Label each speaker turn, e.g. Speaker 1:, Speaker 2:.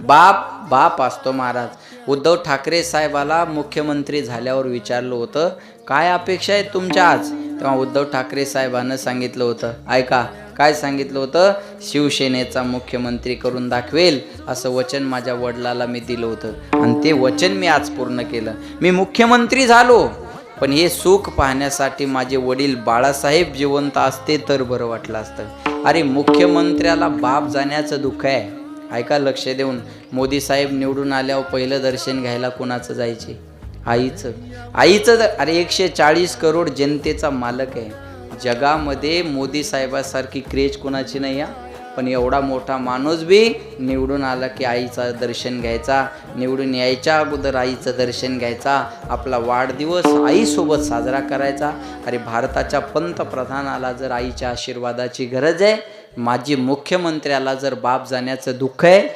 Speaker 1: बाप बाप असतो महाराज। उद्धव ठाकरे साहेबाला मुख्यमंत्री झाल्यावर विचारलं होतं काय अपेक्षा आहे तुमच्या आज, तेव्हा उद्धव ठाकरे साहेबांना सांगितलं होतं, ऐका काय सांगितलं होतं, शिवसेनेचा मुख्यमंत्री करून दाखवेल असं वचन माझ्या वडिलाला मी दिलं होतं आणि ते वचन मी आज पूर्ण केलं। मी मुख्यमंत्री झालो पण हे सुख पाहण्यासाठी माझे वडील बाळासाहेब जिवंत असते तर बरं वाटलं असतं। अरे मुख्यमंत्र्याला बाप जाण्याचं दुःख आहे। ऐका लक्ष देऊन, मोदी साहेब निवडून आल्यावर पहिलं दर्शन घ्यायला कोणाचं जायचे, आईचं। आईचं अरे 140 करोड जनतेचा मालक आहे जगामध्ये, मोदी साहेबासारखी क्रेज कोणाची नाही आहे। पण एवढा मोठा माणूस बी निवडून आला की आईचं दर्शन घ्यायचा, निवडून यायच्या अगोदर आईचं दर्शन घ्यायचा, आपला वाढदिवस आईसोबत साजरा करायचा। अरे भारताच्या पंतप्रधानाला जर आईच्या आशीर्वादाची गरज आहे, माजी मुख्यमंत्र्याला जर बाप जाण्याचं दुःख आहे,